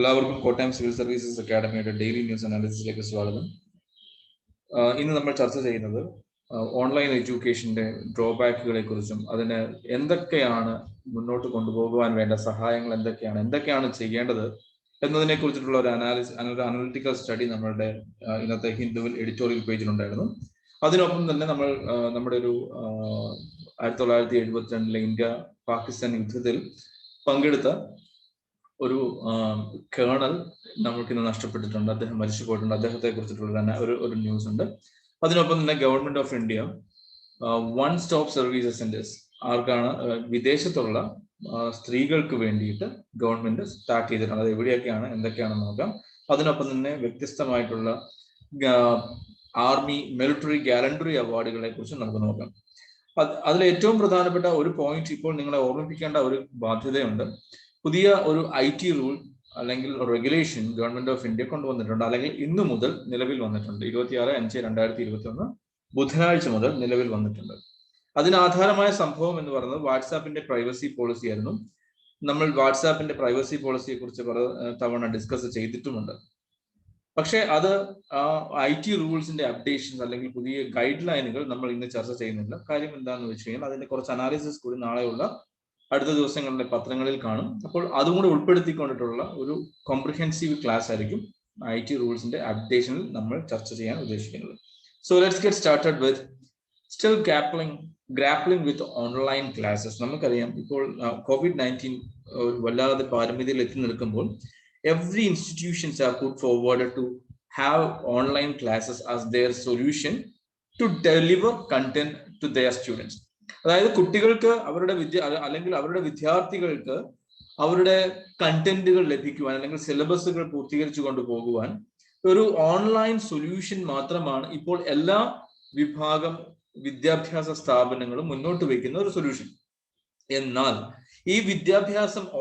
എല്ലാവർക്കും Kottayam civil services അക്കാഡമിയുടെ daily news അനാലിസിസിലേക്ക് സ്വാഗതം. ഇന്ന് നമ്മൾ ചർച്ച ചെയ്യുന്നത് ഓൺലൈൻ എഡ്യൂക്കേഷന്റെ ഡ്രോബാക്കുകളെ കുറിച്ചും അതിന് എന്തൊക്കെയാണ് മുന്നോട്ട് കൊണ്ടുപോകുവാൻ വേണ്ട സഹായങ്ങൾ എന്തൊക്കെയാണ് ചെയ്യേണ്ടത് എന്നതിനെ കുറിച്ചിട്ടുള്ള ഒരു അനലിറ്റിക്കൽ സ്റ്റഡി നമ്മളുടെ ഇന്നത്തെ ഹിന്ദുവിൽ എഡിറ്റോറിയൽ പേജിലുണ്ടായിരുന്നു. അതിനൊപ്പം തന്നെ നമ്മൾ നമ്മുടെ ഒരു 1972 ഇന്ത്യ പാകിസ്ഥാൻ യുദ്ധത്തിൽ പങ്കെടുത്ത ഒരു കേണൽ നമുക്കിന്ന് നഷ്ടപ്പെട്ടിട്ടുണ്ട്. അദ്ദേഹം മരിച്ചു പോയിട്ടുണ്ട്. അദ്ദേഹത്തെ കുറിച്ചിട്ടുള്ള ഒരു ന്യൂസ് ഉണ്ട്. അതിനൊപ്പം തന്നെ government of India one stop services centres ആർക്കാണ് വിദേശത്തുള്ള സ്ത്രീകൾക്ക് വേണ്ടിയിട്ട് ഗവൺമെന്റ് സ്റ്റാർട്ട് ചെയ്തിട്ടുണ്ട്. അത് എവിടെയൊക്കെയാണ് എന്തൊക്കെയാണെന്ന് നോക്കാം. അതിനൊപ്പം തന്നെ വ്യത്യസ്തമായിട്ടുള്ള ആർമി മിലിറ്ററി ഗാലണ്ടറി അവാർഡുകളെ കുറിച്ച് നമുക്ക് നോക്കാം. അതിൽ ഏറ്റവും പ്രധാനപ്പെട്ട ഒരു പോയിന്റ് ഇപ്പോൾ നിങ്ങളെ ഓർമ്മിപ്പിക്കേണ്ട ഒരു ബാധ്യതയുണ്ട്. പുതിയ ഒരു IT റൂൾ അല്ലെങ്കിൽ റെഗുലേഷൻ ഗവൺമെന്റ് ഓഫ് ഇന്ത്യ കൊണ്ടുവന്നിട്ടുണ്ട്, അല്ലെങ്കിൽ ഇന്നു മുതൽ നിലവിൽ വന്നിട്ടുണ്ട്. 26/5/2021 ബുധനാഴ്ച മുതൽ നിലവിൽ വന്നിട്ടുണ്ട്. അതിനാധാരമായ സംഭവം എന്ന് പറയുന്നത് വാട്സാപ്പിന്റെ പ്രൈവസി പോളിസി ആയിരുന്നു. നമ്മൾ വാട്സാപ്പിന്റെ പ്രൈവസി പോളിസിയെ കുറിച്ച് പല തവണ ഡിസ്കസ് ചെയ്തിട്ടുമുണ്ട്. പക്ഷേ അത് IT റൂൾസിന്റെ അപ്ഡേഷൻസ് അല്ലെങ്കിൽ പുതിയ ഗൈഡ് ലൈനുകൾ നമ്മൾ ഇന്ന് ചർച്ച ചെയ്യുന്നില്ല. കാര്യം എന്താണെന്ന് വെച്ച് കഴിഞ്ഞാൽ അതിന്റെ കുറച്ച് അനാലിസിസ് കൂടി നാളെയുള്ള അടുത്ത ദിവസങ്ങളിലെ പത്രങ്ങളിൽ കാണും. അപ്പോൾ അതും കൂടി ഉൾപ്പെടുത്തിക്കൊണ്ടിട്ടുള്ള ഒരു കോംപ്രിഹെൻസീവ് ക്ലാസ് ആയിരിക്കും IT റൂൾസിന്റെ അപ്ഡേഷനിൽ നമ്മൾ ചർച്ച ചെയ്യാൻ ഉദ്ദേശിക്കുന്നത്. So let's get started with still grappling with online classes. നമുക്കറിയാം ഇപ്പോൾ COVID-19 വല്ലാതെ പാരമ്യതയിൽ എത്തി നിൽക്കുമ്പോൾ every institutions are put forward to have online classes as their solution to deliver content to their students. അതായത് കുട്ടികൾക്ക് അവരുടെ വിദ്യാർത്ഥികൾക്ക് അവരുടെ കണ്ടന്റുകൾ ലഭിക്കുവാൻ അല്ലെങ്കിൽ സിലബസുകൾ പൂർത്തീകരിച്ചു കൊണ്ടുപോകുവാൻ ഒരു ഓൺലൈൻ സൊല്യൂഷൻ മാത്രമാണ് ഇപ്പോൾ എല്ലാ വിഭാഗം വിദ്യാഭ്യാസ സ്ഥാപനങ്ങളും മുന്നോട്ട് വയ്ക്കുന്ന ഒരു സൊല്യൂഷൻ. എന്നാൽ ഈ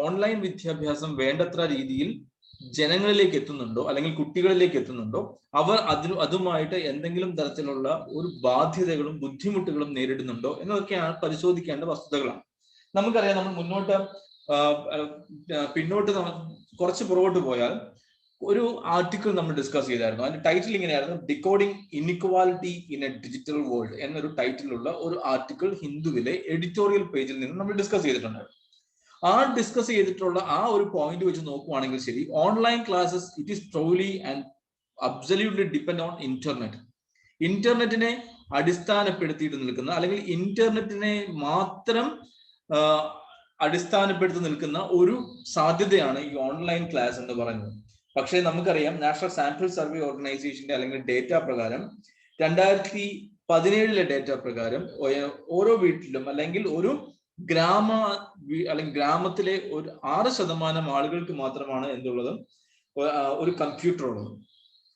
ഓൺലൈൻ വിദ്യാഭ്യാസം വേണ്ടത്ര രീതിയിൽ ജനങ്ങളിലേക്ക് എത്തുന്നുണ്ടോ അല്ലെങ്കിൽ കുട്ടികളിലേക്ക് എത്തുന്നുണ്ടോ, അവർ അതുമായിട്ട് എന്തെങ്കിലും തരത്തിലുള്ള ഒരു ബാധ്യതകളും ബുദ്ധിമുട്ടുകളും നേരിടുന്നുണ്ടോ എന്നതൊക്കെയാണ് പരിശോധിക്കേണ്ട വസ്തുതകളാണ്. നമുക്കറിയാം, നമ്മൾ പിന്നോട്ട് കുറച്ച് പുറകോട്ട് പോയാൽ ഒരു ആർട്ടിക്കിൾ നമ്മൾ ഡിസ്കസ് ചെയ്തായിരുന്നു. അതിന്റെ ടൈറ്റിൽ ഇങ്ങനെയായിരുന്നു, decoding inequality in A digital world എന്നൊരു ടൈറ്റിലുള്ള ഒരു ആർട്ടിക്കിൾ ഹിന്ദുവിലെ എഡിറ്റോറിയൽ പേജിൽ നിന്ന് നമ്മൾ ഡിസ്കസ് ചെയ്തിട്ടുണ്ടായിരുന്നു. ഡിസ്കസ് ചെയ്തിട്ടുള്ള ഒരു പോയിന്റ് വെച്ച് നോക്കുവാണെങ്കിൽ ശരി, online classes it is truly and absolutely depend on ഇന്റർനെറ്റിനെ അടിസ്ഥാനപ്പെടുത്തിയിട്ട് നിൽക്കുന്ന അല്ലെങ്കിൽ ഇന്റർനെറ്റിനെ മാത്രം അടിസ്ഥാനപ്പെടുത്തി നിൽക്കുന്ന ഒരു സാധ്യതയാണ് ഈ ഓൺലൈൻ ക്ലാസ് എന്ന് പറയുന്നത്. പക്ഷേ നമുക്കറിയാം, നാഷണൽ സാമ്പിൾ സർവേ ഓർഗനൈസേഷന്റെ അല്ലെങ്കിൽ ഡേറ്റ പ്രകാരം 2017 ഡേറ്റ പ്രകാരം ഓരോ വീട്ടിലും അല്ലെങ്കിൽ ഒരു ഗ്രാമത്തിലെ ഒരു 6% ആളുകൾക്ക് മാത്രമാണ് എന്തുള്ളത്, ഒരു കമ്പ്യൂട്ടർ ഉള്ളത്.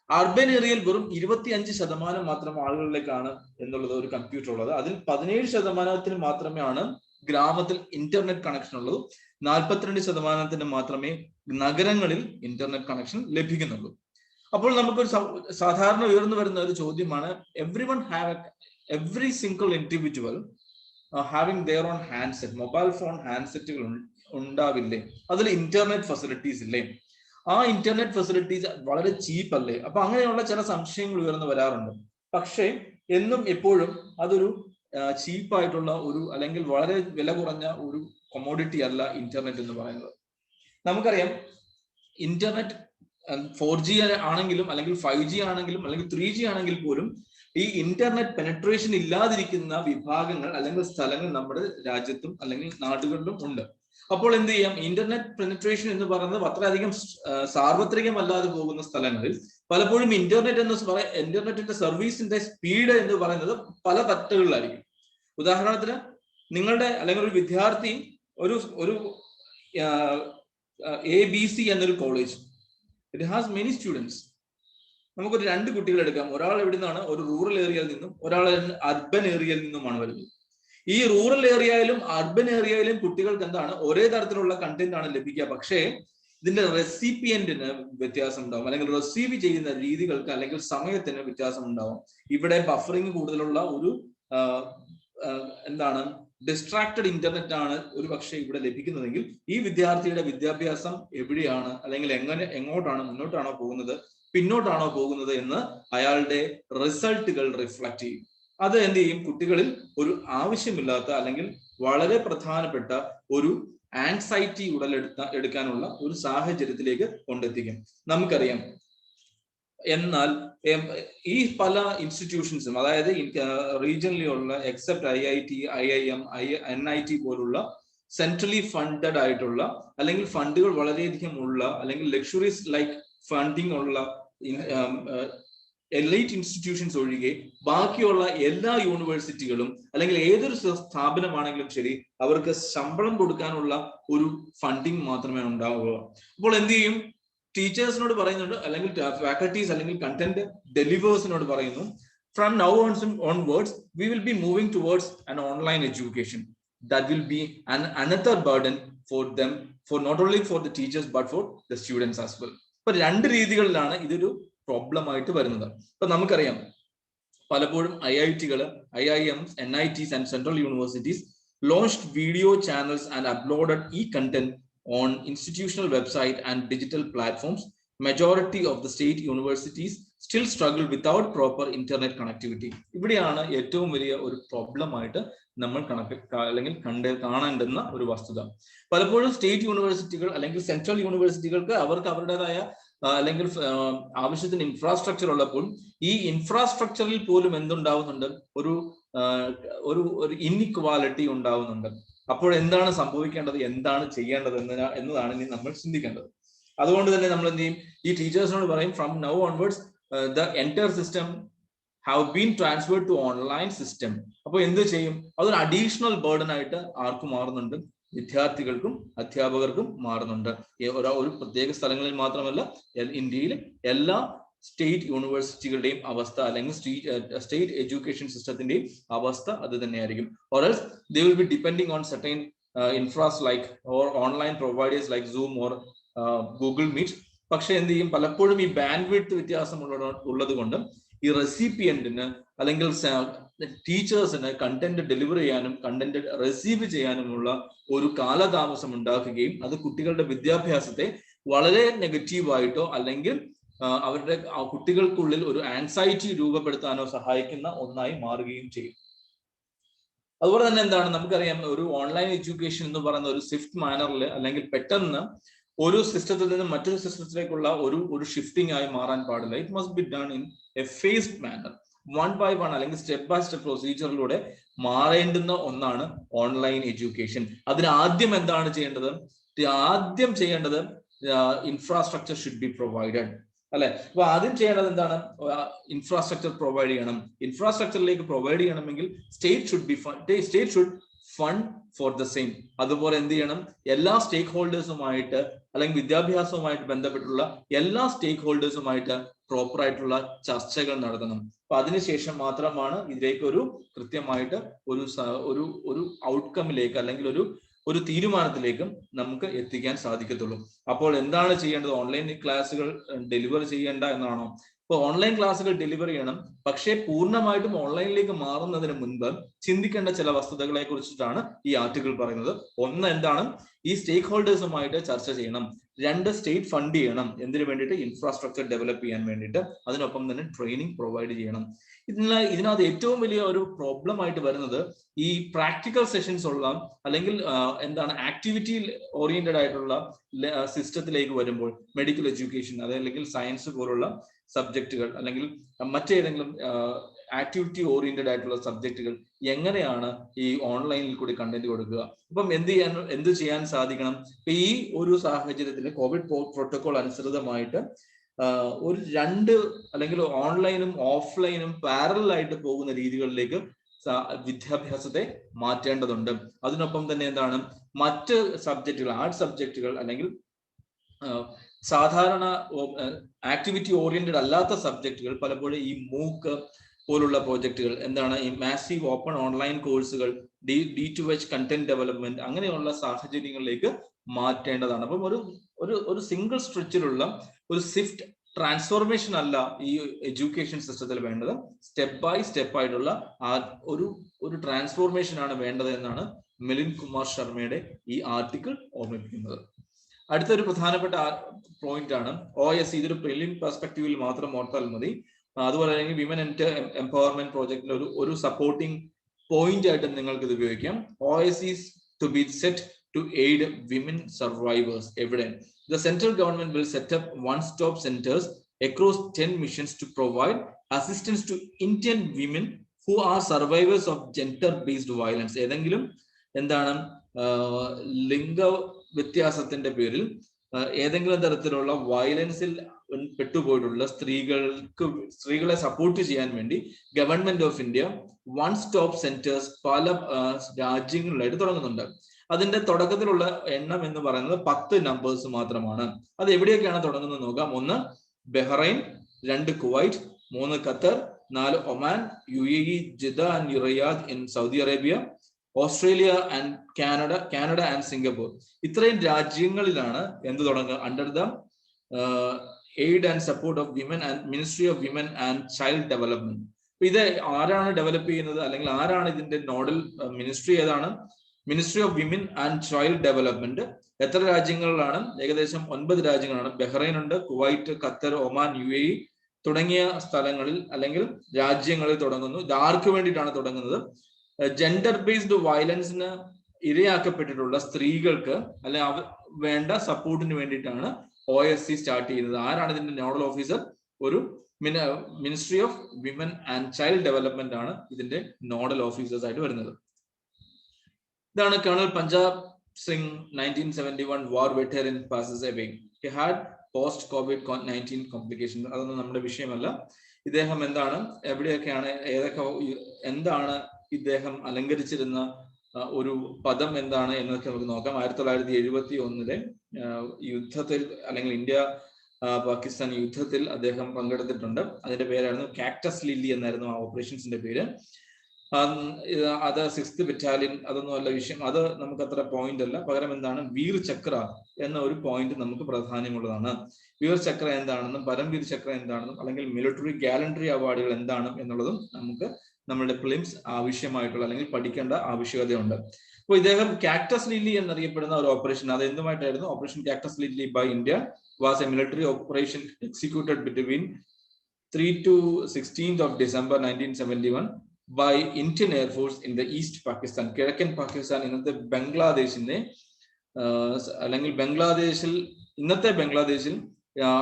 അർബൻ ഏരിയയിൽ വെറും 25% മാത്രം ആളുകളിലേക്കാണ് എന്നുള്ളത് ഒരു കമ്പ്യൂട്ടർ ഉള്ളത്. അതിൽ 17% മാത്രമാണ് ഗ്രാമത്തിൽ ഇന്റർനെറ്റ് കണക്ഷൻ ഉള്ളത്. 42% മാത്രമേ നഗരങ്ങളിൽ ഇന്റർനെറ്റ് കണക്ഷൻ ലഭിക്കുന്നുള്ളൂ. അപ്പോൾ നമുക്കൊരു സാധാരണ ഉയർന്നു വരുന്ന ഒരു ചോദ്യമാണ്, every single individual having their own handset, mobile phone ഹാൻഡ്സെറ്റുകൾ ഉണ്ടാവില്ലേ? അതിൽ ഇന്റർനെറ്റ് ഫെസിലിറ്റീസ് ഇല്ലേ? ഇന്റർനെറ്റ് ഫെസിലിറ്റീസ് വളരെ ചീപ്പ് അല്ലേ? അപ്പൊ അങ്ങനെയുള്ള ചില സംശയങ്ങൾ ഉയർന്നു വരാറുണ്ട്. പക്ഷേ എന്നും എപ്പോഴും അതൊരു ചീപ്പായിട്ടുള്ള ഒരു അല്ലെങ്കിൽ വളരെ വില കുറഞ്ഞ ഒരു കൊമോഡിറ്റി അല്ല ഇന്റർനെറ്റ് എന്ന് പറയുന്നത്. നമുക്കറിയാം, ഇന്റർനെറ്റ് 4G ആണെങ്കിലും അല്ലെങ്കിൽ 5G ആണെങ്കിലും അല്ലെങ്കിൽ 3G ആണെങ്കിൽ പോലും ഈ ഇന്റർനെറ്റ് പെനട്രേഷൻ ഇല്ലാതിരിക്കുന്ന വിഭാഗങ്ങൾ അല്ലെങ്കിൽ സ്ഥലങ്ങൾ നമ്മുടെ രാജ്യത്തും അല്ലെങ്കിൽ നാടുകളിലും ഉണ്ട്. അപ്പോൾ എന്ത് ചെയ്യാം, ഇന്റർനെറ്റ് പെനട്രേഷൻ എന്ന് പറയുന്നത് അത്രയധികം സാർവത്രികമല്ലാതെ പോകുന്ന സ്ഥലങ്ങളിൽ പലപ്പോഴും ഇന്റർനെറ്റിന്റെ സർവീസിന്റെ സ്പീഡ് എന്ന് പറയുന്നത് പല തട്ടുകളിലായിരിക്കും. ഉദാഹരണത്തിന്, നിങ്ങളുടെ അല്ലെങ്കിൽ ഒരു വിദ്യാർത്ഥി ഒരു ABC എന്നൊരു college, it has many students. നമുക്കൊരു 2 കുട്ടികൾ എടുക്കാം. ഒരാൾ എവിടെ നിന്നാണ്, ഒരു റൂറൽ ഏരിയയിൽ നിന്നും, ഒരാൾ അർബൻ ഏരിയയിൽ നിന്നുമാണ് വരുന്നത്. ഈ റൂറൽ ഏരിയയിലും അർബൻ ഏരിയയിലും കുട്ടികൾക്ക് എന്താണ്, ഒരേ തരത്തിലുള്ള കണ്ടന്റ് ആണ് ലഭിക്കുക. പക്ഷേ ഇതിന്റെ റെസിപ്പിയന്റിന് വ്യത്യാസം ഉണ്ടാവും, അല്ലെങ്കിൽ റിസീവ് ചെയ്യുന്ന രീതികൾക്ക് അല്ലെങ്കിൽ സമയത്തിന് വ്യത്യാസം ഉണ്ടാവും. ഇവിടെ ബഫറിങ് കൂടുതലുള്ള ഒരു ഡിസ്ട്രാക്റ്റഡ് ഇന്റർനെറ്റ് ആണ് ഒരു പക്ഷേ ഇവിടെ ലഭിക്കുന്നതെങ്കിൽ ഈ വിദ്യാർത്ഥിയുടെ വിദ്യാഭ്യാസം എവിടെയാണ്, അല്ലെങ്കിൽ എങ്ങോട്ടാണ്, മുന്നോട്ടാണോ പോകുന്നത്, പിന്നോട്ടാണോ പോകുന്നത് എന്ന് അയാളുടെ റിസൾട്ടുകൾ റിഫ്ലക്ട് ചെയ്യും. അത് എന്ത് ചെയ്യും? കുട്ടികളിൽ ഒരു ആവശ്യമില്ലാത്ത അല്ലെങ്കിൽ വളരെ പ്രധാനപ്പെട്ട ഒരു ആൻസൈറ്റി എടുക്കാനുള്ള ഒരു സാഹചര്യത്തിലേക്ക് കൊണ്ടെത്തിക്കും. നമുക്കറിയാം. എന്നാൽ ഈ പല ഇൻസ്റ്റിറ്റ്യൂഷൻസും, അതായത് റീജിയനിലി ഉള്ള എക്സെപ്റ്റ് IIT, IIM, NIT പോലുള്ള സെൻട്രലി ഫണ്ടഡ് ആയിട്ടുള്ള അല്ലെങ്കിൽ ഫണ്ടുകൾ വളരെയധികം ഉള്ള അല്ലെങ്കിൽ ലക്ഷറീസ് ലൈക്ക് ഫണ്ടിങ് ഉള്ള എലൈറ്റ് ഇൻസ്റ്റിറ്റ്യൂഷൻസ് ഒഴികെ ബാക്കിയുള്ള എല്ലാ യൂണിവേഴ്സിറ്റികളും അല്ലെങ്കിൽ ഏതൊരു സ്ഥാപനമാണെങ്കിലും ശരി, അവർക്ക് ശമ്പളം കൊടുക്കാനുള്ള ഒരു ഫണ്ടിങ് മാത്രമേ ഉണ്ടാവുക. അപ്പോൾ എന്ത് ചെയ്യും? ടീച്ചേഴ്സിനോട് പറയുന്നുണ്ട്, അല്ലെങ്കിൽ ഫാക്കൽറ്റീസ് അല്ലെങ്കിൽ കണ്ടന്റ് ഡെലിവേഴ്സിനോട് പറയുന്നു, from now onwards we will be moving towards an online education. That will be another burden for them, for not only for the teachers but for the students as well. ഇപ്പൊ രണ്ട് രീതികളിലാണ് ഇതൊരു problem ആയിട്ട് വരുന്നത്. ഇപ്പൊ നമുക്കറിയാം, പലപ്പോഴും IIT-കൾ, IIMs, NITs and central universities launched video channels and uploaded e-content on institutional website and digital platforms. Majority of the state universities still struggle without proper internet connectivity. ഇവിടെയാണ് ഏറ്റവും വലിയ ഒരു പ്രോബ്ലം ആയിട്ട് നമ്മൾ അല്ലെങ്കിൽ കാണേണ്ടുന്ന ഒരു വസ്തുത. പലപ്പോഴും സ്റ്റേറ്റ് യൂണിവേഴ്സിറ്റികൾ അല്ലെങ്കിൽ സെൻട്രൽ യൂണിവേഴ്സിറ്റികൾക്ക് അവർക്ക് അവരുടേതായ അല്ലെങ്കിൽ ആവശ്യത്തിന് ഇൻഫ്രാസ്ട്രക്ചർ ഉള്ളപ്പോൾ ഈ ഇൻഫ്രാസ്ട്രക്ചറിൽ പോലും എന്തുണ്ടാവുന്നുണ്ട്? ഒരു ഇൻഇക്വാലിറ്റി ഉണ്ടാവുന്നുണ്ട്. അപ്പോൾ എന്താണ് സംഭവിക്കേണ്ടത്, എന്താണ് ചെയ്യേണ്ടത് എന്നതാണ് ഇനി നമ്മൾ ചിന്തിക്കേണ്ടത്. അതുകൊണ്ട് തന്നെ നമ്മൾ എന്ത് ചെയ്യും? ഈ ടീച്ചേഴ്സിനോട് പറയും, from now onwards the entire system have been transferred to online system. അപ്പോൾ എന്ത് ചെയ്യും? അതൊരു അഡീഷണൽ ബേർഡൻ ആയിട്ട് ആർക്കും മാറുന്നുണ്ട്? വിദ്യാർത്ഥികൾക്കും അധ്യാപകർക്കും മാറുന്നുണ്ട്. ഒരു പ്രത്യേക സ്ഥലങ്ങളിൽ മാത്രമല്ല, ഇന്ത്യയിലെ എല്ലാ സ്റ്റേറ്റ് യൂണിവേഴ്സിറ്റികളുടെയും അവസ്ഥ അല്ലെങ്കിൽ സ്റ്റേറ്റ് എഡ്യൂക്കേഷൻ സിസ്റ്റത്തിന്റെയും അവസ്ഥ അത് തന്നെയായിരിക്കും. or else they will be depending on certain infras like or online providers like Zoom or Google Meet. പക്ഷെ എന്ത് ചെയ്യും? പലപ്പോഴും ഈ ബാൻഡ് വിഡ്ത്ത് വ്യത്യാസം ഉള്ളത് കൊണ്ട് ഈ റെസിപ്പിയന്റിന് അല്ലെങ്കിൽ ടീച്ചേഴ്സിന് കണ്ടന്റ് ഡെലിവർ ചെയ്യാനും കണ്ടന്റ് റിസീവ് ചെയ്യാനുമുള്ള ഒരു കാലതാമസം ഉണ്ടാക്കുകയും അത് കുട്ടികളുടെ വിദ്യാഭ്യാസത്തെ വളരെ നെഗറ്റീവായിട്ടോ അല്ലെങ്കിൽ അവരുടെ കുട്ടികൾക്കുള്ളിൽ ഒരു ആൻസൈറ്റി രൂപപ്പെടുത്താനോ സഹായിക്കുന്ന ഒന്നായി മാറുകയും ചെയ്യും. അതുപോലെ തന്നെ എന്താണ്, നമുക്കറിയാം, ഒരു ഓൺലൈൻ എഡ്യൂക്കേഷൻ എന്ന് പറയുന്ന ഒരു സ്വിഫ്റ്റ് മാനറിൽ അല്ലെങ്കിൽ പെട്ടെന്ന് ഒരു സിസ്റ്റത്തിൽ നിന്ന് മറ്റൊരു സിസ്റ്റത്തിലേക്കുള്ള ഒരു ഷിഫ്റ്റിംഗ് ആയി മാറാൻ പാടില്ല. It must be done in a phased manner, 1 by 1 അല്ലെങ്കിൽ സ്റ്റെപ്പ് ബൈ സ്റ്റെപ്പ് പ്രൊസീജിയറിലൂടെ മാറേണ്ടുന്ന ഒന്നാണ് ഓൺലൈൻ എഡ്യൂക്കേഷൻ. അതിന് ആദ്യം എന്താണ് ചെയ്യേണ്ടത്? ആദ്യം ചെയ്യേണ്ടത് ഇൻഫ്രാസ്ട്രക്ചർ ഷുഡ് ബി പ്രൊവൈഡഡ്, അല്ലെ? അപ്പൊ ആദ്യം ചെയ്യേണ്ടത് എന്താണ്? ഇൻഫ്രാസ്ട്രക്ചർ പ്രൊവൈഡ് ചെയ്യണം. ഇൻഫ്രാസ്ട്രക്ചറിലേക്ക് പ്രൊവൈഡ് ചെയ്യണമെങ്കിൽ state should fund for the same. അതുപോലെ എന്ത് ചെയ്യണം? എല്ലാ സ്റ്റേക്ക് ഹോൾഡേഴ്സുമായിട്ട് അല്ലെങ്കിൽ വിദ്യാഭ്യാസവുമായിട്ട് ബന്ധപ്പെട്ടുള്ള എല്ലാ സ്റ്റേക്ക് ഹോൾഡേഴ്സുമായിട്ട് പ്രോപ്പർ ആയിട്ടുള്ള ചർച്ചകൾ നടത്തണം. അപ്പൊ അതിനുശേഷം മാത്രമാണ് ഇതിലേക്ക് ഒരു കൃത്യമായിട്ട് ഒരു ഔട്ട്കമ്മിലേക്ക് അല്ലെങ്കിൽ ഒരു തീരുമാനത്തിലേക്കും നമുക്ക് എത്തിക്കാൻ സാധിക്കത്തുള്ളൂ. അപ്പോൾ എന്താണ് ചെയ്യേണ്ടത്? ഓൺലൈൻ ക്ലാസ്സുകൾ ഡെലിവർ ചെയ്യേണ്ട എന്നാണോ? ഇപ്പൊ ഓൺലൈൻ ക്ലാസ്സുകൾ ഡെലിവർ ചെയ്യണം, പക്ഷേ പൂർണ്ണമായിട്ടും ഓൺലൈനിലേക്ക് മാറുന്നതിന് മുൻപ് ചിന്തിക്കേണ്ട ചില വസ്തുതകളെ കുറിച്ചിട്ടാണ് ഈ ആർട്ടിക്കിൾ പറയുന്നത്. ഒന്ന് എന്താണ്? ഈ സ്റ്റേക്ക് ഹോൾഡേഴ്സുമായിട്ട് ചർച്ച ചെയ്യണം. 2, സ്റ്റേറ്റ് ഫണ്ട് ചെയ്യണം. എന്തിനു വേണ്ടിയിട്ട്? ഇൻഫ്രാസ്ട്രക്ചർ ഡെവലപ്പ് ചെയ്യാൻ വേണ്ടിയിട്ട്. അതിനൊപ്പം തന്നെ ട്രെയിനിങ് പ്രൊവൈഡ് ചെയ്യണം. ഇതിനകത്ത് ഏറ്റവും വലിയ ഒരു പ്രോബ്ലം ആയിട്ട് വരുന്നത് ഈ പ്രാക്ടിക്കൽ സെഷൻസ് ഉള്ള അല്ലെങ്കിൽ എന്താണ് ആക്ടിവിറ്റി ഓറിയന്റഡ് ആയിട്ടുള്ള സിസ്റ്റത്തിലേക്ക് വരുമ്പോൾ മെഡിക്കൽ എഡ്യൂക്കേഷൻ അതല്ലെങ്കിൽ സയൻസ് പോലുള്ള സബ്ജക്റ്റുകൾ അല്ലെങ്കിൽ മറ്റേതെങ്കിലും ആക്ടിവിറ്റി ഓറിയന്റഡ് ആയിട്ടുള്ള സബ്ജക്റ്റുകൾ എങ്ങനെയാണ് ഈ ഓൺലൈനിൽ കൂടി കണ്ടന്റ് കൊടുക്കുക? അപ്പം എന്ത് ചെയ്യാൻ സാധിക്കണം? ഇപ്പൊ ഈ ഒരു സാഹചര്യത്തിൽ കോവിഡ് പ്രോട്ടോകോൾ അനുസൃതമായിട്ട് ഒരു 2 അല്ലെങ്കിൽ ഓൺലൈനും ഓഫ്ലൈനും പാരലൽ ആയിട്ട് പോകുന്ന രീതികളിലേക്ക് വിദ്യാഭ്യാസത്തെ മാറ്റേണ്ടതുണ്ട്. അതിനൊപ്പം തന്നെ എന്താണ്, മറ്റ് സബ്ജക്റ്റുകൾ, ആർട്സ് സബ്ജക്റ്റുകൾ അല്ലെങ്കിൽ സാധാരണ ആക്ടിവിറ്റി ഓറിയന്റഡ് അല്ലാത്ത സബ്ജക്റ്റുകൾ, പലപ്പോഴും ഈ മൂക്ക് പോലുള്ള പ്രോജക്റ്റുകൾ, എന്താണ് ഈ മാസീവ് ഓപ്പൺ ഓൺലൈൻ കോഴ്സുകൾ, D2H കണ്ടന്റ് ഡെവലപ്മെന്റ്, അങ്ങനെയുള്ള സാഹചര്യങ്ങളിലേക്ക് മാറ്റേണ്ടതാണ്. അപ്പം ഒരു സിംഗിൾ സ്ട്രെച്ചിലുള്ള ഒരു സ്വിഫ്റ്റ് ട്രാൻസ്ഫോർമേഷൻ അല്ല ഈ എഡ്യൂക്കേഷൻ സിസ്റ്റത്തിൽ വേണ്ടത്, സ്റ്റെപ്പ് ബൈ സ്റ്റെപ്പ് ആയിട്ടുള്ള ഒരു ട്രാൻസ്ഫോർമേഷൻ ആണ് വേണ്ടത് എന്നാണ് മിലിന്ദ് കുമാർ ശർമ്മയുടെ ഈ ആർട്ടിക്കിൾ ഓർമ്മിപ്പിക്കുന്നത്. അടുത്തൊരു പ്രധാനപ്പെട്ട പോയിന്റ് ആണ് OSC. ഇതൊരു പ്രിലിം പെർസ്പെക്റ്റീവിൽ മാത്രം ഓർത്താൽ മതി. അതുപോലെ അല്ലെങ്കിൽ വിമൻ എംപവർമെന്റ് പ്രോജക്റ്റിൽ ഒരു സപ്പോർട്ടിംഗ് പോയിന്റ് ആയിട്ട് നിങ്ങൾക്ക് ഇത് ഉപയോഗിക്കാം. OSC is to be set to aid women survivors. എവിടെ? The central government will set up one-stop centers across 10 missions to provide assistance to Indian women who are survivors of gender-based violence. ഏതെങ്കിലും എന്താണ് ലിംഗ വ്യത്യാസത്തിന്റെ പേരിൽ ഏതെങ്കിലും തരത്തിലുള്ള വയലൻസിൽ പെട്ടുപോയിട്ടുള്ള സ്ത്രീകളെ support ചെയ്യാൻ വേണ്ടി government of India one stop centres പല രാജ്യങ്ങളിലായിട്ട് തുടങ്ങുന്നുണ്ട്. അതിന്റെ തുടക്കത്തിലുള്ള എണ്ണം എന്ന് പറയുന്നത് 10 നമ്പേഴ്സ് മാത്രമാണ്. അത് എവിടെയൊക്കെയാണ് തുടങ്ങുന്നത് നോക്കാം. 1 Bahrain, 2 Kuwait, 3 Qatar, 4 Oman, UAE, Jeddah and Riyadh in Saudi Arabia, Australia and Canada and Singapore. ഇത്രയും രാജ്യങ്ങളിലാണ് എന്ത് തുടങ്ങുക? Under the aid and support of women and ministry of women and child development. ഇത് ആരാണ് ഡെവലപ്പ് ചെയ്യുന്നത്, അല്ലെങ്കിൽ ആരാണ് ഇതിന്റെ നോഡൽ മിനിസ്ട്രി? ഏതാണ്? Ministry of women and child development. എത്ര രാജ്യങ്ങളിലാണ്? ഏകദേശം 9 രാജ്യങ്ങളാണ്. ബഹ്റൈൻ ഉണ്ട്, കുവൈറ്റ്, ഖത്തർ, ഒമാൻ, UAE തുടങ്ങിയ സ്ഥലങ്ങളിൽ അല്ലെങ്കിൽ രാജ്യങ്ങളിൽ തുടങ്ങുന്നു. ഇത് ആർക്ക് വേണ്ടിയിട്ടാണ് തുടങ്ങുന്നത്? ജെൻഡർ ബേസ്ഡ് വയലൻസിന് ഇരയാക്കപ്പെട്ടിട്ടുള്ള സ്ത്രീകൾക്ക് അല്ലെ വേണ്ട സപ്പോർട്ടിന് വേണ്ടിയിട്ടാണ് OSC സ്റ്റാർട്ട് ചെയ്യുന്നത്. ആരാണ് ഇതിന്റെ നോഡൽ ഓഫീസർ? ഒരു ministry of women and child development ആണ് ഇതിന്റെ നോഡൽ ഓഫീസേഴ്സ് ആയിട്ട് വരുന്നത്. ഇതാണ് colonel Punjab Singh, 1971 war veteran passes away. He had post COVID-19 complication. അതൊന്നും നമ്മുടെ വിഷയമല്ല. ഇദ്ദേഹം എന്താണ്, എവിടെയൊക്കെയാണ്, എന്താണ് ഇദ്ദേഹം അലങ്കരിച്ചിരുന്ന ഒരു പദം എന്താണ് എന്നൊക്കെ നമുക്ക് നോക്കാം. 1971 യുദ്ധത്തിൽ അല്ലെങ്കിൽ ഇന്ത്യ പാകിസ്ഥാൻ യുദ്ധത്തിൽ അദ്ദേഹം പങ്കെടുത്തിട്ടുണ്ട്. അതിന്റെ പേരായിരുന്നു കാക്ടസ് ലില്ലി എന്നായിരുന്നു ആ ഓപ്പറേഷൻസിന്റെ പേര്. അത് 6th ബറ്റാലിയൻ, അതൊന്നും അല്ല വിഷയം, അത് നമുക്ക് അത്ര പോയിന്റ് അല്ല. പകരം എന്താണ്, വീർ ചക്ര എന്ന ഒരു പോയിന്റ് നമുക്ക് പ്രാധാന്യമുള്ളതാണ്. വീർ ചക്ര എന്താണെന്നും പരംവീർ ചക്ര എന്താണെന്നും അല്ലെങ്കിൽ മിലിറ്ററി ഗാലൻട്രി അവാർഡുകൾ എന്താണ് എന്നുള്ളതും നമുക്ക് നമ്മുടെ പ്രിലിംസ് ആവശ്യമായിട്ടുള്ള അല്ലെങ്കിൽ പഠിക്കേണ്ട ആവശ്യകതയുണ്ട്. അപ്പോൾ ഇദ്ദേഹം കാക്ടസ് ലില്ലി എന്നറിയപ്പെടുന്ന ഒരു ഓപ്പറേഷൻ, അത് എന്തുമായിട്ടായിരുന്നു? Operation cactus lily by India was a military operation executed between 3 to 16th of December 1971 by Indian Air Force in the East Pakistan. കിഴക്കൻ പാകിസ്ഥാൻ, ഇന്നത്തെ ബംഗ്ലാദേശിന്റെ അല്ലെങ്കിൽ ഇന്നത്തെ ബംഗ്ലാദേശിൽ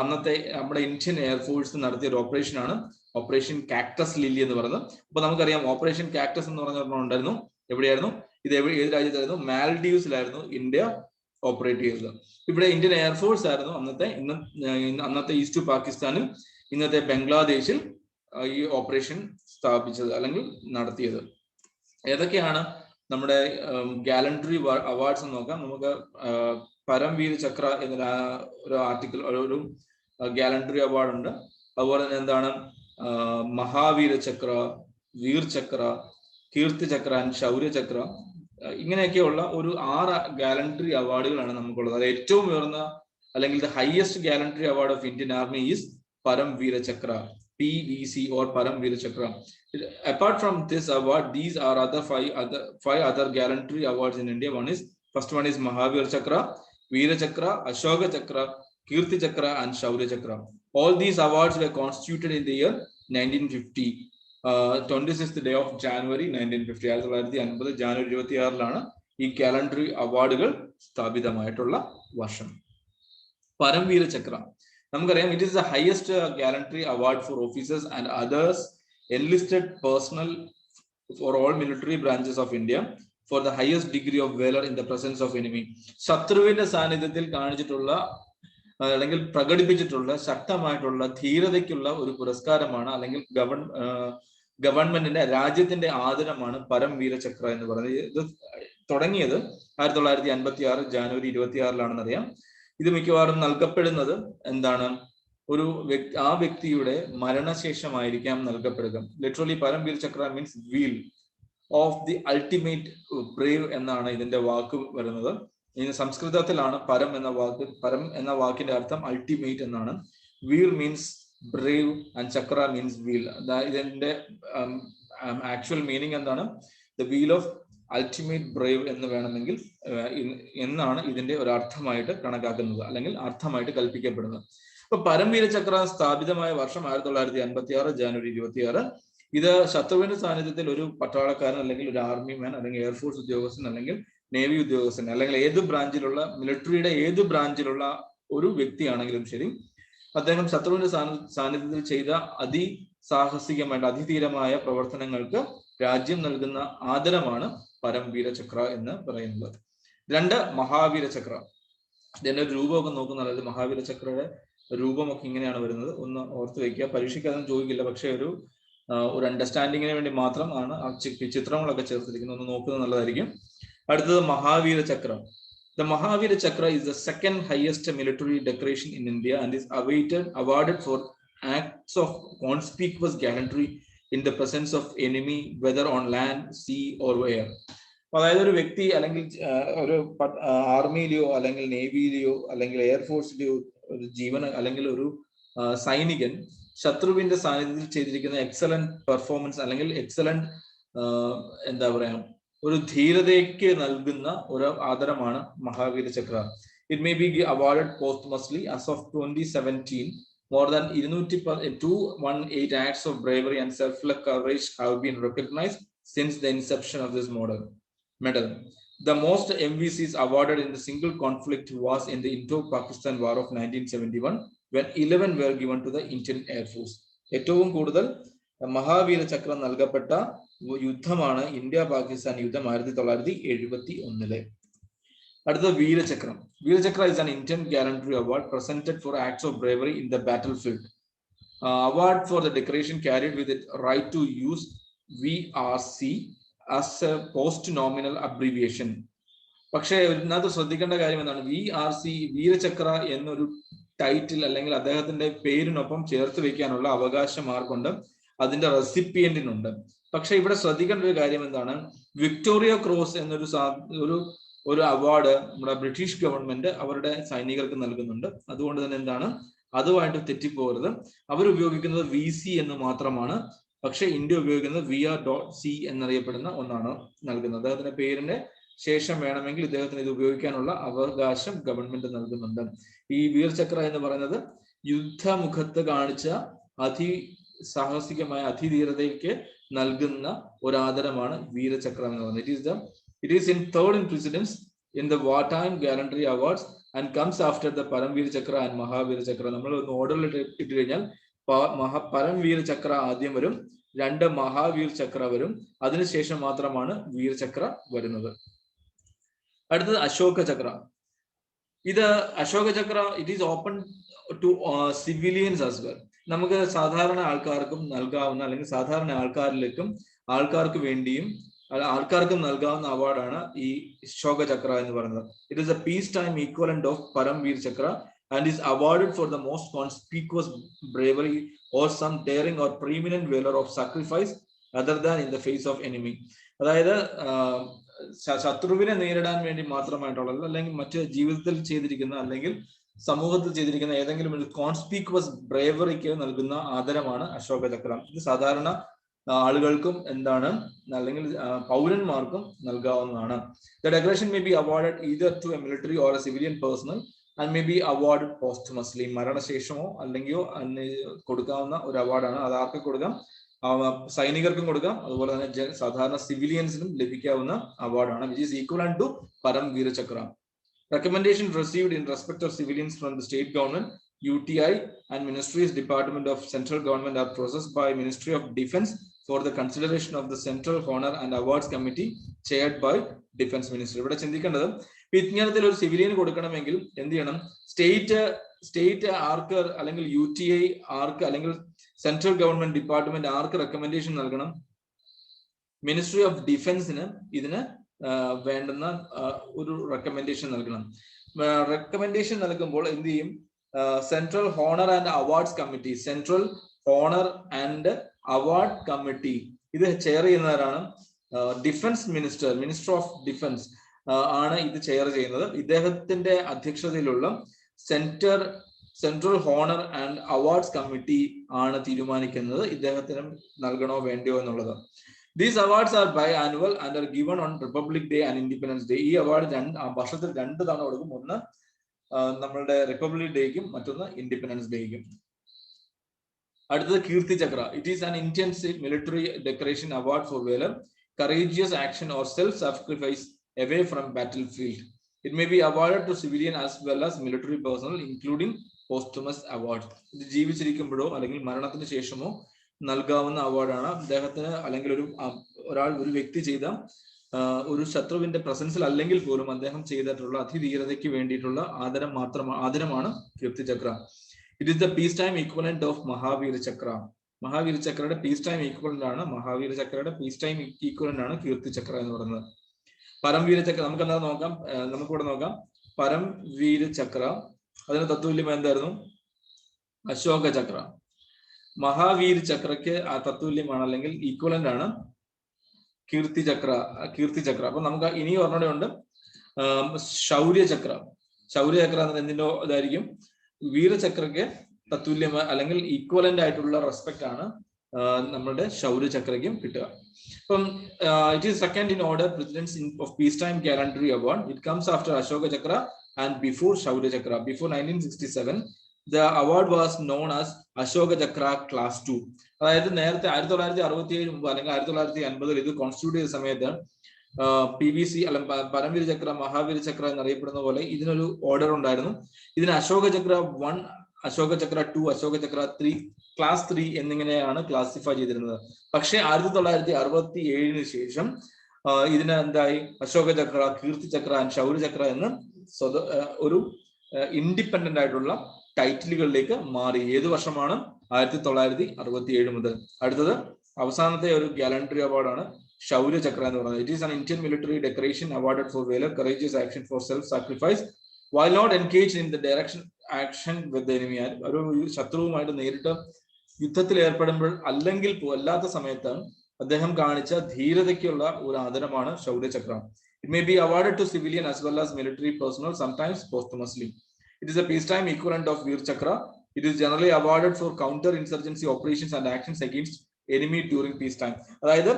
അന്നത്തെ നമ്മുടെ ഇന്ത്യൻ എയർഫോഴ്സ് നടത്തിയ ഒരു ഓപ്പറേഷനാണ് ഓപ്പറേഷൻ കാക്ടസ് ലില്ലി എന്ന് പറയുന്നത്. അപ്പൊ നമുക്കറിയാം ഓപ്പറേഷൻ കാക്ടസ് എന്ന് പറഞ്ഞിട്ടുണ്ടായിരുന്നു. എവിടെയായിരുന്നു ഇത്? ഏത് രാജ്യത്തായിരുന്നു? മാൽഡീവ്സിലായിരുന്നു ഇന്ത്യ ഓപ്പറേറ്റ് ചെയ്തത്. ഇവിടെ ഇന്ത്യൻ എയർഫോഴ്സ് ആയിരുന്നു അന്നത്തെ ഈസ്റ്റ് പാകിസ്ഥാനിൽ ഇന്നത്തെ ബംഗ്ലാദേശിൽ ഈ ഓപ്പറേഷൻ സ്ഥാപിച്ചത് അല്ലെങ്കിൽ നടത്തിയത്. ഏതൊക്കെയാണ് നമ്മുടെ ഗാലൻട്രി അവാർഡ്സ് എന്ന് നോക്കാം. നമുക്ക് പരംവീർ ചക്ര എന്ന ഒരു ആർട്ടിക്കിൾ, ഒരു ഗാലൻട്രി അവാർഡ് ഉണ്ട്. അതുപോലെ തന്നെ എന്താണ് മഹാവീര ചക്ര, വീർ ചക്ര, കീർത്തി ചക്ര ആൻഡ് ശൗര്യ ചക്ര, ഇങ്ങനെയൊക്കെയുള്ള ഒരു 6 ഗാലൻട്രി അവാർഡുകളാണ് നമുക്കുള്ളത്. അത് ഏറ്റവും ഉയർന്ന അല്ലെങ്കിൽ the highest gallantry award of Indian army is Paramvir Chakra, PVC or Paramveer Chakra. Apart from this award, these are five other gallantry awards in India. First one is Mahavir Chakra, Veera Chakra, Ashoka Chakra, Kirti Chakra and Shaurya Chakra. All these awards were constituted in the year 1950. 26th day of January 1950. 1950 January 26 ഈ gallantry അവാർഡുകൾ സ്ഥാപിതമായിട്ടുള്ള വർഷം. പരംവീര ചക്ര നമുക്കറിയാം, it is the highest gallantry award for officers and others enlisted personnel for all military branches of India for the highest degree of valor in the presence of enemy. ശത്രുവിന്റെ സാന്നിധ്യത്തിൽ കാണിച്ചിട്ടുള്ള അല്ലെങ്കിൽ പ്രകടിപ്പിച്ചിട്ടുള്ള ശക്തമായിട്ടുള്ള ധീരതയ്ക്കുള്ള ഒരു പുരസ്കാരമാണ്, അല്ലെങ്കിൽ ഗവൺമെന്റിന്റെ രാജ്യത്തിന്റെ ആദരമാണ് പരംവീര ചക്ര എന്ന് പറയുന്നത്. ഇത് തുടങ്ങിയത് 1956 ജാനുവരി 26 അറിയാം. ഇത് മിക്കവാറും നൽകപ്പെടുന്നത് എന്താണ്, ആ വ്യക്തിയുടെ മരണശേഷമായിരിക്കാം നൽകപ്പെടുക. Literally Paramvir Chakra means wheel of the ultimate brave എന്നാണ് ഇതിന്റെ വാക്ക് വരുന്നത്. ഇനി സംസ്കൃതത്തിലാണ് പരം എന്ന വാക്കിന്റെ അർത്ഥം അൾട്ടിമേറ്റ് എന്നാണ്. Veer means brave and chakra means wheel. ഇതിന്റെ ആക്ച്വൽ മീനിങ് എന്താണ്? The wheel of ultimate Brave എന്ന് വേണമെങ്കിൽ എന്നാണ് ഇതിന്റെ ഒരു അർത്ഥമായിട്ട് കണക്കാക്കുന്നത്, അല്ലെങ്കിൽ അർത്ഥമായിട്ട് കൽപ്പിക്കപ്പെടുന്നത്. അപ്പൊ പരംവീര ചക്ര സ്ഥാപിതമായ വർഷം 1956 ജാനുവരി 26. ഇത് ശത്രുവിന്റെ സാന്നിധ്യത്തിൽ ഒരു പട്ടാളക്കാരൻ അല്ലെങ്കിൽ ഒരു ആർമി മാൻ അല്ലെങ്കിൽ എയർഫോഴ്സ് ഉദ്യോഗസ്ഥൻ അല്ലെങ്കിൽ നേവി ഉദ്യോഗസ്ഥൻ അല്ലെങ്കിൽ ഏത് ബ്രാഞ്ചിലുള്ള മിലിറ്ററിയുടെ ഏത് ബ്രാഞ്ചിലുള്ള ഒരു വ്യക്തിയാണെങ്കിലും ശരി, അദ്ദേഹം ശത്രുവിന്റെ സാന്നിധ്യത്തിൽ ചെയ്ത അതിസാഹസികമായിട്ട് അതിധീരമായ പ്രവർത്തനങ്ങൾക്ക് രാജ്യം നൽകുന്ന ആദരമാണ് പരംവീര ചക്ര എന്ന് പറയുന്നത്. 2 മഹാവീര ചക്ര. ഇതിന്റെ ഒരു രൂപമൊക്കെ നോക്കുന്ന മഹാവീര ചക്രയുടെ രൂപമൊക്കെ ഇങ്ങനെയാണ് വരുന്നത്. ഒന്ന് ഓർത്ത് വയ്ക്കുക, പരീക്ഷയ്ക്ക് അതൊന്നും ചോദിക്കില്ല, പക്ഷെ ഒരു അണ്ടർസ്റ്റാൻഡിങ്ങിന് വേണ്ടി മാത്രം ആണ് ആ ചിത്രങ്ങളൊക്കെ ചേർത്തിരിക്കുന്നത്, ഒന്ന് നോക്കുന്നത് നല്ലതായിരിക്കും. അടുത്തത് മഹാവീര ചക്ര. The Mahavira Chakra is the second highest military decoration in India and is awarded for acts of conspicuous gallantry in the presence of enemy, whether on land, sea or air. അതായത് ഒരു വ്യക്തി അല്ലെങ്കിൽ ഒരു ആർമിയിലെയോ അല്ലെങ്കിൽ നേവിയിലെയോ അല്ലെങ്കിൽ എയർഫോഴ്സിലെയോ ഒരു ജീവൻ അല്ലെങ്കിൽ ഒരു സൈനികൻ ശത്രുവിന്റെ സാന്നിധ്യത്തിൽ ചെയ്തിരിക്കുന്ന എക്സലന്റ് പെർഫോമൻസ് അല്ലെങ്കിൽ എക്സലന്റ് എന്താ പറയാ ഒരു ധീരതയ്ക്ക് നൽകുന്ന ഒരു ആദരമാണ് Mahavir Chakra. It may be awarded posthumously. As of 2017 more than 218 acts of bravery and selfless courage have been recognized since the inception of this medal. The most MVCs awarded in the single conflict was in the Indo-Pakistan War of 1971 when 11 were given to the Indian Air Force. ഏറ്റവും കൂടുതൽ മഹാവീര ചക്ര നൽകപ്പെട്ട യുദ്ധമാണ് India Pakistan യുദ്ധം 1971. അടുത്ത വീരചക്രം. വീരചക്ര is an Indian gallantry award presented for acts of bravery in the battlefield. Award for the decoration carried with it right to use VRC as a post-nominal abbreviation. പക്ഷേ ഇതിനകത്ത് ശ്രദ്ധിക്കേണ്ട കാര്യം എന്താണ്? VRC വീരചക്ര എന്നൊരു ടൈറ്റിൽ അല്ലെങ്കിൽ അദ്ദേഹത്തിന്റെ പേരിനൊപ്പം ചേർത്ത് വെക്കാനുള്ള അവകാശം ആർക്കുണ്ട്? അതിന്റെ റെസിപ്പിയന്റിനുണ്ട്. പക്ഷെ ഇവിടെ ശ്രദ്ധിക്കേണ്ട ഒരു കാര്യം എന്താണ്? വിക്ടോറിയ ക്രോസ് എന്നൊരു ഒരു അവാർഡ് നമ്മുടെ ബ്രിട്ടീഷ് ഗവൺമെന്റ് അവരുടെ സൈനികർക്ക് നൽകുന്നുണ്ട്. അതുകൊണ്ട് തന്നെ എന്താണ്, അതുമായിട്ട് തെറ്റിപ്പോകരുത്. അവർ ഉപയോഗിക്കുന്നത് VC എന്ന് മാത്രമാണ്. പക്ഷെ ഇന്ത്യ ഉപയോഗിക്കുന്നത് VR.C എന്നറിയപ്പെടുന്ന ഒന്നാണ് നൽകുന്നത്. അദ്ദേഹത്തിന്റെ പേരിന്റെ ശേഷം വേണമെങ്കിൽ ഇദ്ദേഹത്തിന് ഇത് ഉപയോഗിക്കാനുള്ള അവകാശം ഗവൺമെന്റ് നൽകുന്നുണ്ട്. ഈ വീർചക്ര എന്ന് പറയുന്നത് യുദ്ധമുഖത്ത് കാണിച്ച സാഹസികമായ അതിധീരതയ്ക്ക് നൽകുന്ന ഒരു ആദരമാണ് വീരചക്ര എന്ന് പറയുന്നത്. It is in third in precedence in the wartime gallantry awards and comes after the Paramveer Chakra and Mahavir Chakra. നമ്മൾ ഒന്ന് ഓർഡറിൽ ഇട്ട് കഴിഞ്ഞാൽ പരംവീർ ചക്ര ആദ്യം വരും, 2 മഹാവീർ ചക്ര വരും, അതിനുശേഷം മാത്രമാണ് വീരചക്ര വരുന്നത്. അടുത്തത് അശോക ചക്ര. ഇത് Ashoka Chakra it is open to civilians as well. നമുക്ക് സാധാരണ ആൾക്കാർക്കും നൽകാവുന്ന അല്ലെങ്കിൽ സാധാരണ ആൾക്കാർക്ക് വേണ്ടിയും ആൾക്കാർക്കും നൽകാവുന്ന അവാർഡാണ് ഈ അശോക ചക്ര എന്ന് പറയുന്നത്. It is A piece time equivalent of Paramvir Chakra and is awarded for the most conspicuous bravery or some daring or preeminent valor of sacrifice other than in the face of enemy. അതായത് ശത്രുവിനെ നേരിടാൻ വേണ്ടി മാത്രമായിട്ടുള്ളത് അല്ലെങ്കിൽ മറ്റ് ജീവിതത്തിൽ ചെയ്തിരിക്കുന്ന അല്ലെങ്കിൽ സമൂഹത്തിൽ ചെയ്തിരിക്കുന്ന ഏതെങ്കിലും ഒരു കോൺസ്പീക്വസ് ബ്രേവറിക്ക് നൽകുന്ന ആദരമാണ് അശോക ചക്ര. ഇത് സാധാരണ ആളുകൾക്കും അല്ലെങ്കിൽ പൗരന്മാർക്കും നൽകാവുന്നതാണ്. The decoration may be awarded either to a military or a civilian personnel and may be awarded posthumously. മരണശേഷമോ അല്ലെങ്കിൽ കൊടുക്കാവുന്ന ഒരു അവാർഡാണ്. അത് ആർക്ക് കൊടുക്കാം? സൈനികർക്കും കൊടുക്കാം, അതുപോലെ തന്നെ സാധാരണ സിവിലിയൻസിനും ലഭിക്കാവുന്ന അവാർഡാണ്. which is equivalent to Paramveer Chakra. Recommendation received in respect of civilians from the state government, UTI and Ministries Department of Central Government are processed by Ministry of Defence for the consideration of the Central Honor and Awards Committee chaired by Defence Ministry. ഇവിടെ ചിന്തിക്കേണ്ടത് ഇങ്ങനത്തിൽ ഒരു civilian കൊടുക്കണമെങ്കിൽ എന്ത് ചെയ്യണം? State ആർക്ക് അല്ലെങ്കിൽ UTI ആർക്ക് അല്ലെങ്കിൽ central government department ആർക്ക് റെക്കമെൻഡേഷൻ നൽകണം? മിനിസ്ട്രി ഓഫ് ഡിഫൻസിന് ഇതിന് വേണ്ടുന്ന ഒരു റെക്കമെൻഡേഷൻ നൽകണം. റെക്കമെൻഡേഷൻ നൽകുമ്പോൾ എന്ത് ചെയ്യും? Central honour and awards committee, central honour and award committee ഇത് ചെയർ ചെയ്യുന്നവരാണ് ഡിഫൻസ് മിനിസ്റ്റർ ഓഫ് ഡിഫൻസ് ആണ് ഇത് ചെയർ ചെയ്യുന്നത്. ഇദ്ദേഹത്തിന്റെ അധ്യക്ഷതയിലുള്ള centre central honour and awards committee ആണ് തീരുമാനിക്കുന്നത് ഇദ്ദേഹത്തിന് നൽകണോ വേണ്ടയോ എന്നുള്ളത്. These awards are biannual and are given on Republic Day and Independence Day. ഈ അവാർഡ് വർഷത്തിൽ 2 തവണ കൊടുക്കും. ഒന്ന് നമ്മളുടെ റിപ്പബ്ലിക് ഡേക്കും മറ്റൊന്ന് ഇൻഡിപെൻഡൻസ് ഡേക്കും. അടുത്തത് Kirti Chakra. It is an intensive military decoration award for valour, courageous action or self-sacrifice away from battlefield. It may be awarded to civilian as well as military personnel, including posthumous awards. ഇത് ജീവിച്ചിരിക്കുമ്പോഴോ അല്ലെങ്കിൽ മരണത്തിന് ശേഷമോ നൽകാവുന്ന അവാർഡാണ്. അദ്ദേഹത്തിന് അല്ലെങ്കിൽ ഒരു വ്യക്തി ചെയ്ത ഒരു ശത്രുവിന്റെ പ്രസൻസിൽ അല്ലെങ്കിൽ പോലും അദ്ദേഹം ചെയ്തിട്ടുള്ള അതിധീരതയ്ക്ക് വേണ്ടിയിട്ടുള്ള ആദരമാണ് Kirti Chakra. It is the peace time equivalent of Mahavir Chakra. Mahavir ചക്രയുടെ പീസ് ടൈം ഈക്വലന്റ് ആണ്. മഹാവീർ ചക്രയുടെ പീസ് ടൈം ഈക്വലന്റ് ആണ് കീർത്തി ചക്ര എന്ന് പറയുന്നത്. പരംവീര ചക്ര നമുക്ക് എന്താ നോക്കാം, നമുക്കിവിടെ നോക്കാം. പരംവീര ചക്ര അതിന് തത്തുല്യം എന്തായിരുന്നു? അശോക ചക്ര. മഹാവീർ ചക്രയ്ക്ക് ആ തത്തുല്യമാണ് അല്ലെങ്കിൽ ഈക്വലന്റ് ആണ് കീർത്തി ചക്ര. അപ്പൊ നമുക്ക് ഇനി ഒരെണ്ണൂടെ ഉണ്ട്, ശൗര്യചക്ര. ശൗര്യചക്ര എന്തിന്റെ ഇതായിരിക്കും? വീരചക്രയ്ക്ക് തത്തുല്യം അല്ലെങ്കിൽ ഈക്വലന്റ് ആയിട്ടുള്ള റെസ്പെക്ട് ആണ് നമ്മുടെ ശൗര്യചക്രയ്ക്കും കിട്ടുക. അപ്പം it is second in order precedence of peace time gallantry award. It comes after Ashoka Chakra and before Shaurya Chakra. Before 1967 the award was known as Ashoka Chakra class 2. അതായത് നേരത്തെ 1967 മുമ്പ് അല്ലെങ്കിൽ 1950 ഇത് കോൺസ്റ്റിറ്റ്യൂട്ട് ചെയ്ത സമയത്ത് PVC അല്ലെങ്കിൽ പരംവീര ചക്ര, മഹാവീര ചക്ര എന്നറിയപ്പെടുന്ന പോലെ ഇതിനൊരു ഓർഡർ ഉണ്ടായിരുന്നു. ഇതിന് അശോക ചക്ര 1, അശോക ചക്ര 2, അശോക ചക്ര 3, ക്ലാസ് 3 എന്നിങ്ങനെയാണ് ക്ലാസിഫൈ ചെയ്തിരുന്നത്. പക്ഷെ 1967 ശേഷം ഇതിന് എന്തായി? അശോക ചക്ര, കീർത്തി ചക്ര ആൻഡ് ശൗര്യ ചക്ര എന്ന് ഒരു ഇൻഡിപെൻഡന്റ് ആയിട്ടുള്ള ടൈറ്റിലുകളിലേക്ക് മാറി. ഏത് വർഷമാണ്? 1967 മുതൽ. അടുത്തത് അവസാനത്തെ ഒരു ഗാലൻട്രി അവാർഡാണ് ശൗര്യ ചക്ര എന്ന് പറയുന്നത്. It is an Indian military decoration awarded for valour, courageous action for self-sacrifice while not engaged in the action with the enemy. ഒരു ശത്രുവുമായിട്ട് നേരിട്ട് യുദ്ധത്തിൽ ഏർപ്പെടുമ്പോൾ അല്ലെങ്കിൽ അല്ലാത്ത സമയത്ത് അദ്ദേഹം കാണിച്ച ധീരതയ്ക്കുള്ള ഒരു ആദരമാണ് ശൗര്യ ചക്ര. It may be awarded to civilian as well as military personnel, sometimes posthumously. It is a peacetime equivalent of Veer Chakra. It is generally awarded for counter-insurgency operations and actions against enemy during peacetime. അതായത്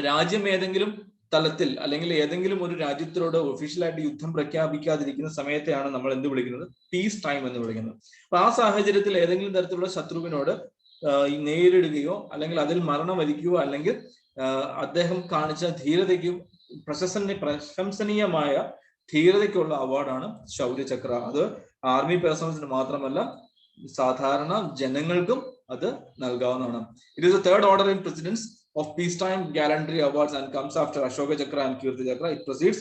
രാജ്യം ഏതെങ്കിലും തലത്തിൽ അല്ലെങ്കിൽ ഏതെങ്കിലും ഒരു രാജ്യത്തിനോട് ഒഫീഷ്യലായിട്ട് യുദ്ധം പ്രഖ്യാപിക്കാതിരിക്കുന്ന സമയത്തെയാണ് നമ്മൾ എന്ത് വിളിക്കുന്നത്? പീസ് ടൈം എന്ന് വിളിക്കുന്നത്. അപ്പൊ ആ സാഹചര്യത്തിൽ ഏതെങ്കിലും തരത്തിലുള്ള ശത്രുവിനോട് നേരിടുകയോ അല്ലെങ്കിൽ അതിൽ മരണം വരിക്കുകയോ അല്ലെങ്കിൽ അദ്ദേഹം കാണിച്ച ധീരതയ്ക്കും പ്രശംസനീയമായ ധീരതയ്ക്കുള്ള അവാർഡാണ് ശൗര്യ ചക്ര. അത് ആർമി പേഴ്സണൽസിന് മാത്രമല്ല സാധാരണ ജനങ്ങൾക്കും അത് നൽകാവുന്നതാണ്. It is the third order in precedence of peacetime gallantry awards and comes after Ashoka Chakra and Kirti Chakra. It precedes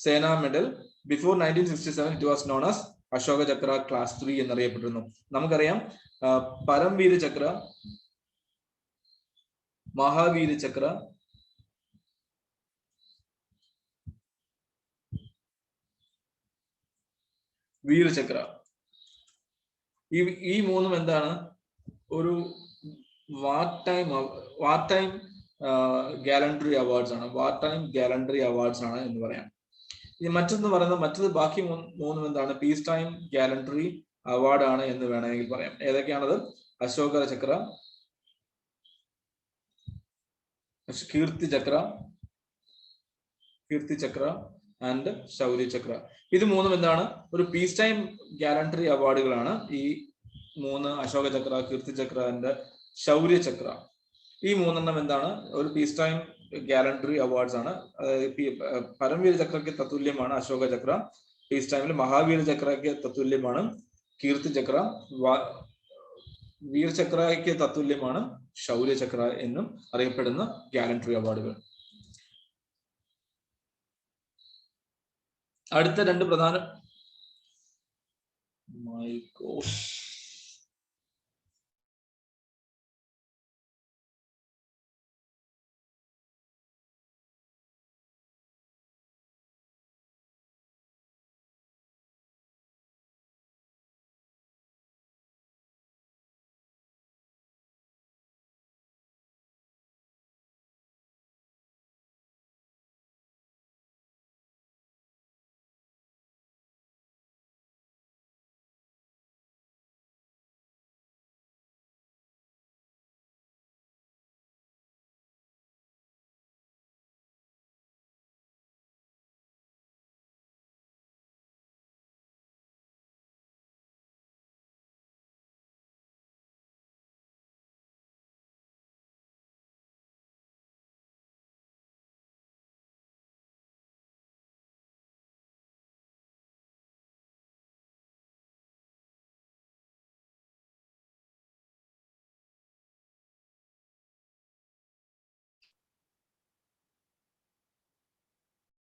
Sena Medal. Before 1967 it was known as Ashoka Chakra class 3 എന്നറിയപ്പെട്ടിരുന്നു. നമുക്കറിയാം പരംവീര ചക്ര, മഹാവീര ചക്ര, വീരചക്ര, ഈ മൂന്നും എന്താണ്? ഒരു വാർ time gallantry awards ആണ്. വാർ time gallantry awards ആണ് എന്ന് പറയാം. ഇനി മറ്റത് ബാക്കി മൂന്നും എന്താണ്? പീസ് ടൈം ഗാലൻട്രി അവാർഡ് ആണ് എന്ന് വേണമെങ്കിൽ പറയാം. ഏതൊക്കെയാണത്? അശോക ചക്ര, കീർത്തി ചക്ര ആൻഡ് ശൗര്യ ചക്ര. ഇത് മൂന്നും എന്താണ്? ഒരു പീസ് ടൈം ഗാലൻട്രി അവാർഡുകളാണ്. ഈ മൂന്ന്, അശോക ചക്ര, കീർത്തി ചക്ര ആൻഡ് ശൗര്യ ചക്ര, ഈ മൂന്നെണ്ണം എന്താണ്? ഒരു പീസ് ടൈം ഗാലൻട്രി അവാർഡ്സ് ആണ്. പരംവീര ചക്രയ്ക്ക് തത്തുല്യമാണ് അശോക ചക്ര പീസ് ടൈമിൽ, മഹാവീര ചക്രയ്ക്ക് തത്തുല്യമാണ് കീർത്തി ചക്ര, വീരചക്രയ്ക്ക് തത്തുല്യമാണ് ശൗര്യ ചക്ര എന്നും അറിയപ്പെടുന്ന ഗാലൻട്രി അവാർഡുകൾ. അടുത്ത രണ്ട് പ്രധാന